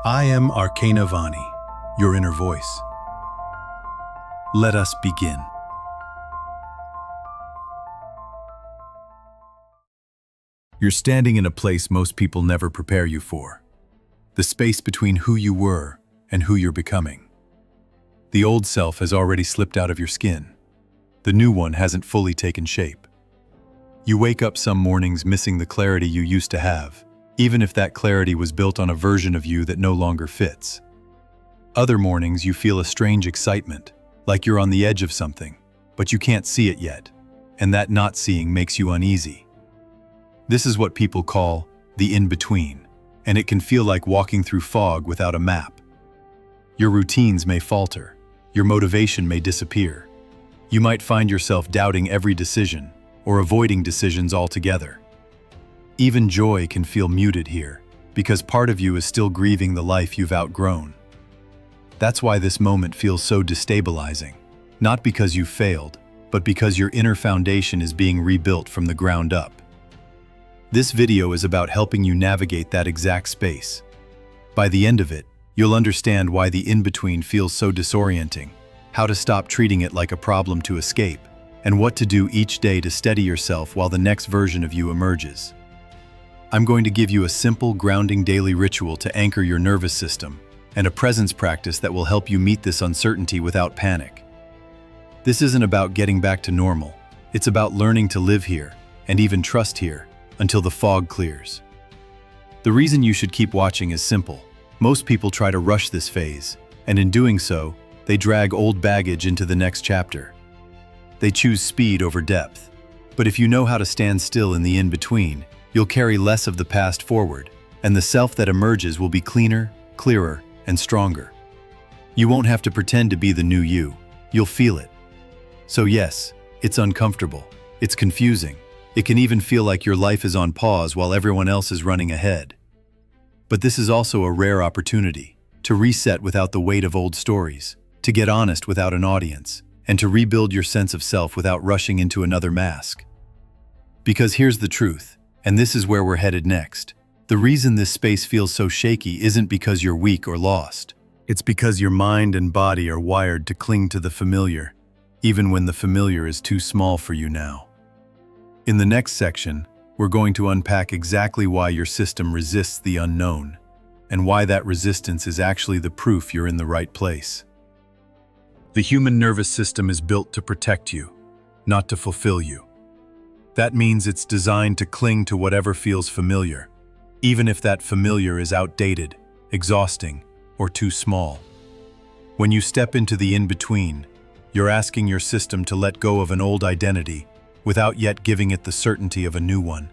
I am Arcana Vani, your inner voice. Let us begin. You're standing in a place most people never prepare you for. The space between who you were and who you're becoming. The old self has already slipped out of your skin. The new one hasn't fully taken shape. You wake up some mornings missing the clarity you used to have, even if that clarity was built on a version of you that no longer fits. Other mornings you feel a strange excitement, like you're on the edge of something, but you can't see it yet, and that not seeing makes you uneasy. This is what people call the in-between, and it can feel like walking through fog without a map. Your routines may falter, your motivation may disappear. You might find yourself doubting every decision, or avoiding decisions altogether. Even joy can feel muted here, because part of you is still grieving the life you've outgrown. That's why this moment feels so destabilizing, not because you failed, but because your inner foundation is being rebuilt from the ground up. This video is about helping you navigate that exact space. By the end of it, you'll understand why the in-between feels so disorienting, how to stop treating it like a problem to escape, and what to do each day to steady yourself while the next version of you emerges. I'm going to give you a simple, grounding daily ritual to anchor your nervous system, and a presence practice that will help you meet this uncertainty without panic. This isn't about getting back to normal. It's about learning to live here, and even trust here, until the fog clears. The reason you should keep watching is simple. Most people try to rush this phase, and in doing so, they drag old baggage into the next chapter. They choose speed over depth. But if you know how to stand still in the in-between, you'll carry less of the past forward, and the self that emerges will be cleaner, clearer, and stronger. You won't have to pretend to be the new you. You'll feel it. So yes, it's uncomfortable. It's confusing. It can even feel like your life is on pause while everyone else is running ahead. But this is also a rare opportunity to reset without the weight of old stories, to get honest without an audience, and to rebuild your sense of self without rushing into another mask. Because here's the truth, and this is where we're headed next. The reason this space feels so shaky isn't because you're weak or lost. It's because your mind and body are wired to cling to the familiar, even when the familiar is too small for you now. In the next section, we're going to unpack exactly why your system resists the unknown, and why that resistance is actually the proof you're in the right place. The human nervous system is built to protect you, not to fulfill you. That means it's designed to cling to whatever feels familiar, even if that familiar is outdated, exhausting, or too small. When you step into the in-between, you're asking your system to let go of an old identity without yet giving it the certainty of a new one.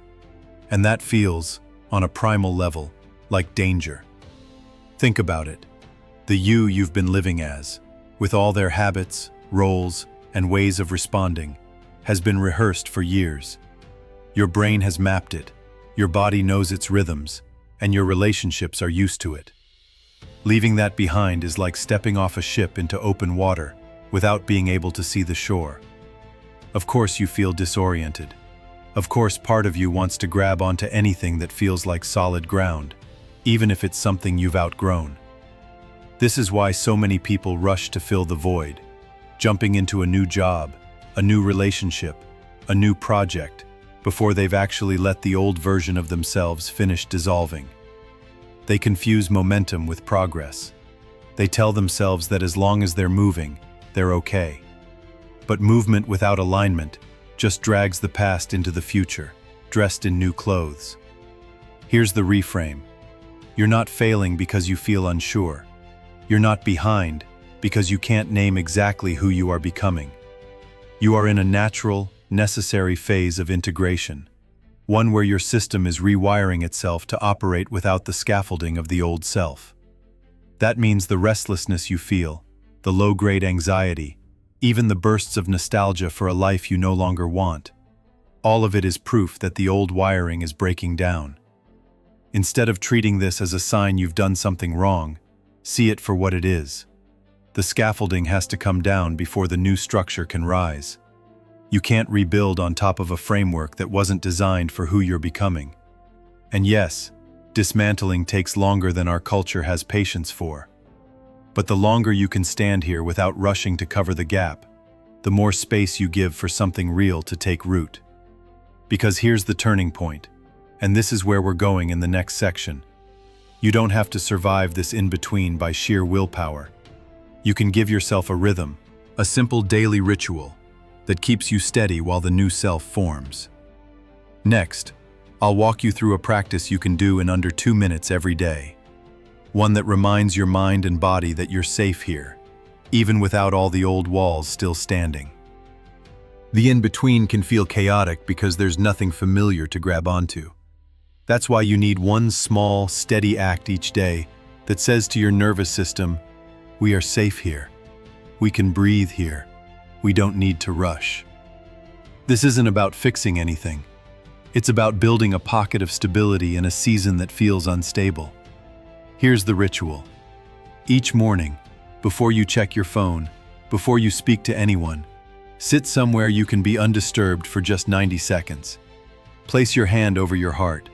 And that feels, on a primal level, like danger. Think about it. The you you've been living as, with all their habits, roles, and ways of responding, has been rehearsed for years. Your brain has mapped it, your body knows its rhythms, and your relationships are used to it. Leaving that behind is like stepping off a ship into open water without being able to see the shore. Of course you feel disoriented. Of course part of you wants to grab onto anything that feels like solid ground, even if it's something you've outgrown. This is why so many people rush to fill the void, jumping into a new job, a new relationship, a new project, before they've actually let the old version of themselves finish dissolving. They confuse momentum with progress. They tell themselves that as long as they're moving, they're okay. But movement without alignment just drags the past into the future, dressed in new clothes. Here's the reframe. You're not failing because you feel unsure. You're not behind because you can't name exactly who you are becoming. You are in a natural, necessary phase of integration, one where your system is rewiring itself to operate without the scaffolding of the old self. That means the restlessness you feel, the low-grade anxiety, even the bursts of nostalgia for a life you no longer want. All of it is proof that the old wiring is breaking down. Instead of treating this as a sign you've done something wrong, see it for what it is. The scaffolding has to come down before the new structure can rise. You can't rebuild on top of a framework that wasn't designed for who you're becoming. And yes, Dismantling takes longer than our culture has patience for. But the longer you can stand here without rushing to cover the gap, the more space you give for something real to take root. Because here's the turning point, and this is where we're going in the next section. You don't have to survive this in-between by sheer willpower. You can give yourself a rhythm, a simple daily ritual that keeps you steady while the new self forms. Next, I'll walk you through a practice you can do in under 2 minutes every day. One that reminds your mind and body that you're safe here, even without all the old walls still standing. The in-between can feel chaotic because there's nothing familiar to grab onto. That's why you need one small, steady act each day that says to your nervous system, we are safe here. We can breathe here. We don't need to rush. This isn't about fixing anything. It's about building a pocket of stability in a season that feels unstable. Here's the ritual. Each morning, before you check your phone, before you speak to anyone, sit somewhere you can be undisturbed for just 90 seconds. Place your hand over your heart.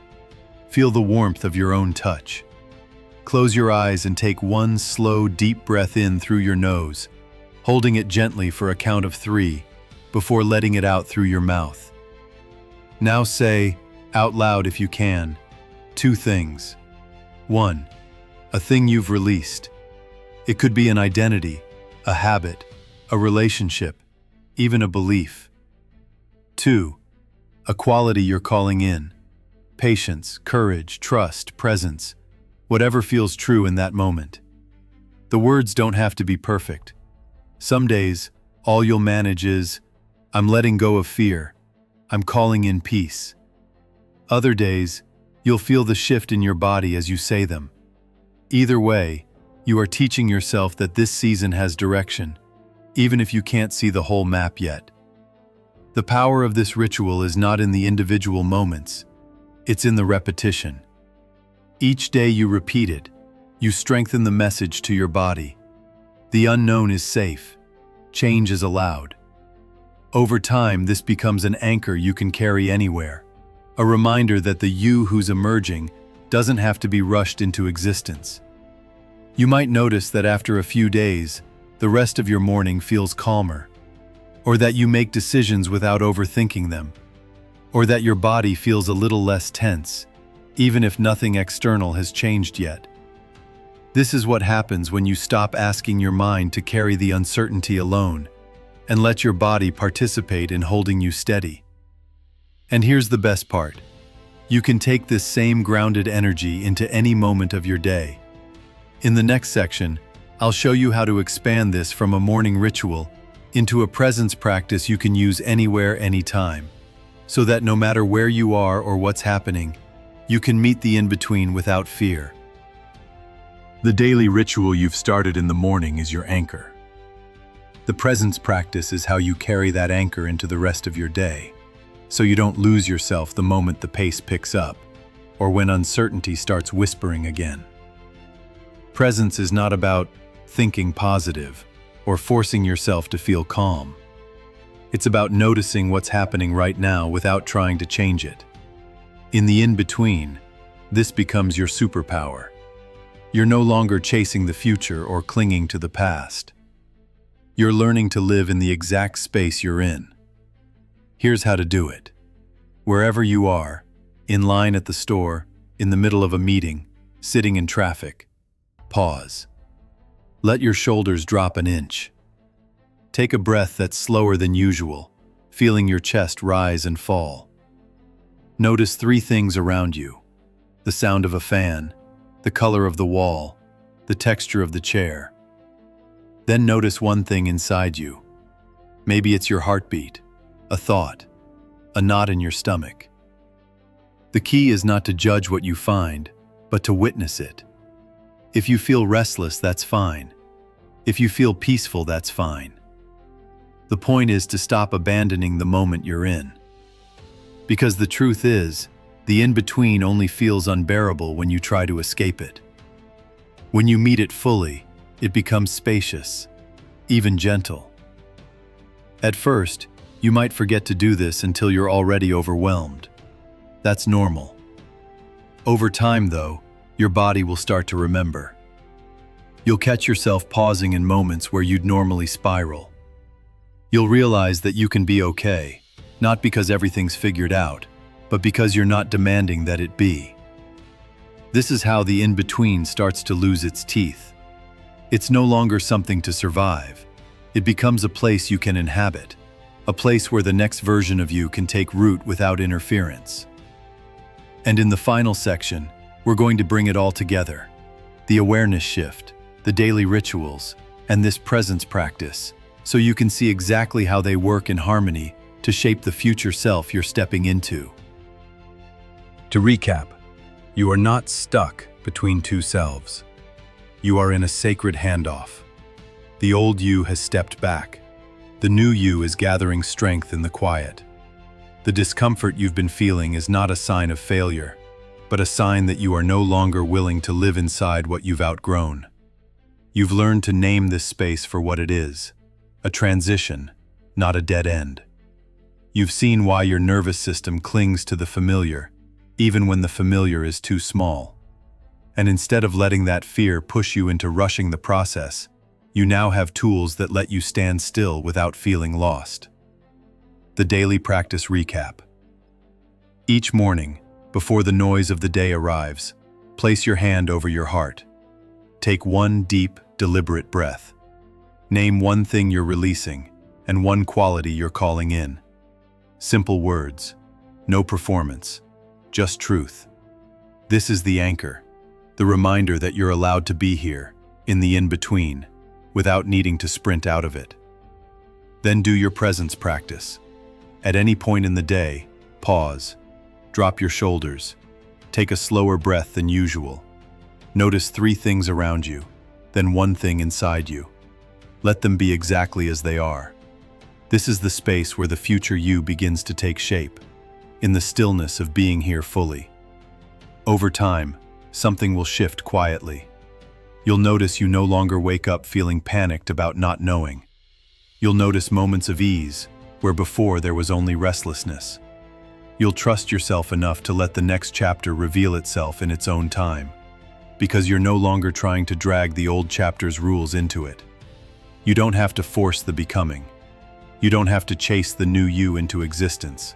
Feel the warmth of your own touch. Close your eyes and take one slow, deep breath in through your nose, holding it gently for a count of 3 before letting it out through your mouth. Now say, out loud if you can, 2 things. 1. A thing you've released. It could be an identity, a habit, a relationship, even a belief. 2. A quality you're calling in. Patience, courage, trust, presence, whatever feels true in that moment. The words don't have to be perfect. Some days, all you'll manage is, I'm letting go of fear. I'm calling in peace. Other days, you'll feel the shift in your body as you say them. Either way, you are teaching yourself that this season has direction, even if you can't see the whole map yet. The power of this ritual is not in the individual moments, it's in the repetition. Each day you repeat it, you strengthen the message to your body. The unknown is safe. Change is allowed. Over time, this becomes an anchor you can carry anywhere, a reminder that the you who's emerging doesn't have to be rushed into existence. You might notice that after a few days, the rest of your morning feels calmer, or that you make decisions without overthinking them, or that your body feels a little less tense, even if nothing external has changed yet. This is what happens when you stop asking your mind to carry the uncertainty alone and let your body participate in holding you steady. And here's the best part. You can take this same grounded energy into any moment of your day. In the next section, I'll show you how to expand this from a morning ritual into a presence practice you can use anywhere, anytime, so that no matter where you are or what's happening, you can meet the in-between without fear. The daily ritual you've started in the morning is your anchor. The presence practice is how you carry that anchor into the rest of your day, so you don't lose yourself the moment the pace picks up, or when uncertainty starts whispering again. Presence is not about thinking positive or forcing yourself to feel calm. It's about noticing what's happening right now without trying to change it. In the in-between, this becomes your superpower. You're no longer chasing the future or clinging to the past. You're learning to live in the exact space you're in. Here's how to do it. Wherever you are, in line at the store, in the middle of a meeting, sitting in traffic, pause. Let your shoulders drop an inch. Take a breath that's slower than usual, feeling your chest rise and fall. Notice 3 things around you: the sound of a fan, the color of the wall, the texture of the chair. Then notice one thing inside you. Maybe it's your heartbeat, a thought, a knot in your stomach. The key is not to judge what you find, but to witness it. If you feel restless, that's fine. If you feel peaceful, that's fine. The point is to stop abandoning the moment you're in. Because the truth is, the in-between only feels unbearable when you try to escape it. When you meet it fully, it becomes spacious, even gentle. At first, you might forget to do this until you're already overwhelmed. That's normal. Over time, though, your body will start to remember. You'll catch yourself pausing in moments where you'd normally spiral. You'll realize that you can be okay, not because everything's figured out, but because you're not demanding that it be. This is how the in-between starts to lose its teeth. It's no longer something to survive. It becomes a place you can inhabit, a place where the next version of you can take root without interference. And in the final section, we're going to bring it all together. The awareness shift, the daily rituals, and this presence practice, so you can see exactly how they work in harmony to shape the future self you're stepping into. To recap, you are not stuck between two selves. You are in a sacred handoff. The old you has stepped back. The new you is gathering strength in the quiet. The discomfort you've been feeling is not a sign of failure, but a sign that you are no longer willing to live inside what you've outgrown. You've learned to name this space for what it is, a transition, not a dead end. You've seen why your nervous system clings to the familiar, even when the familiar is too small. And instead of letting that fear push you into rushing the process, you now have tools that let you stand still without feeling lost. The daily practice recap. Each morning, before the noise of the day arrives, place your hand over your heart. Take one deep, deliberate breath. Name one thing you're releasing and one quality you're calling in. Simple words, no performance, just truth. This is the anchor, the reminder that you're allowed to be here, in the in-between, without needing to sprint out of it. Then do your presence practice. At any point in the day, pause, drop your shoulders, take a slower breath than usual. Notice 3 things around you, then one thing inside you. Let them be exactly as they are. This is the space where the future you begins to take shape, in the stillness of being here fully. Over time, something will shift quietly. You'll notice you no longer wake up feeling panicked about not knowing. You'll notice moments of ease, where before there was only restlessness. You'll trust yourself enough to let the next chapter reveal itself in its own time, because you're no longer trying to drag the old chapter's rules into it. You don't have to force the becoming. You don't have to chase the new you into existence.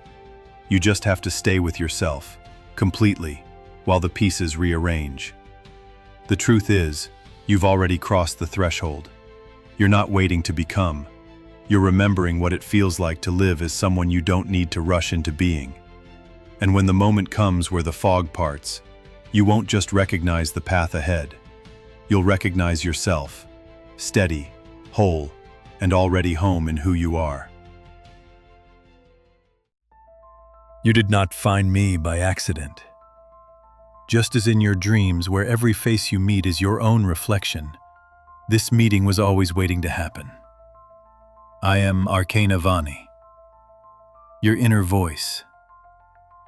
You just have to stay with yourself, completely, while the pieces rearrange. The truth is, you've already crossed the threshold. You're not waiting to become. You're remembering what it feels like to live as someone you don't need to rush into being. And when the moment comes where the fog parts, you won't just recognize the path ahead. You'll recognize yourself, steady, whole, and already home in who you are. You did not find me by accident. Just as in your dreams, where every face you meet is your own reflection, this meeting was always waiting to happen. I am Arcana Vani, your inner voice,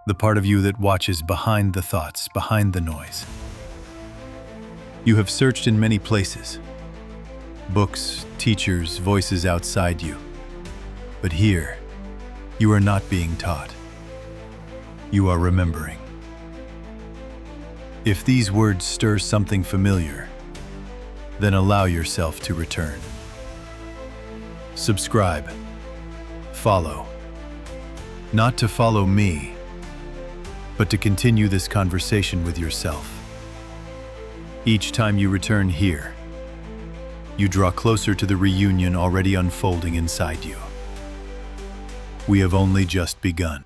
the part of you that watches behind the thoughts, behind the noise. You have searched in many places, books, teachers, voices outside you. But here, you are not being taught. You are remembering. If these words stir something familiar, then allow yourself to return. Subscribe. Follow. Not to follow me, but to continue this conversation with yourself. Each time you return here, you draw closer to the reunion already unfolding inside you. We have only just begun.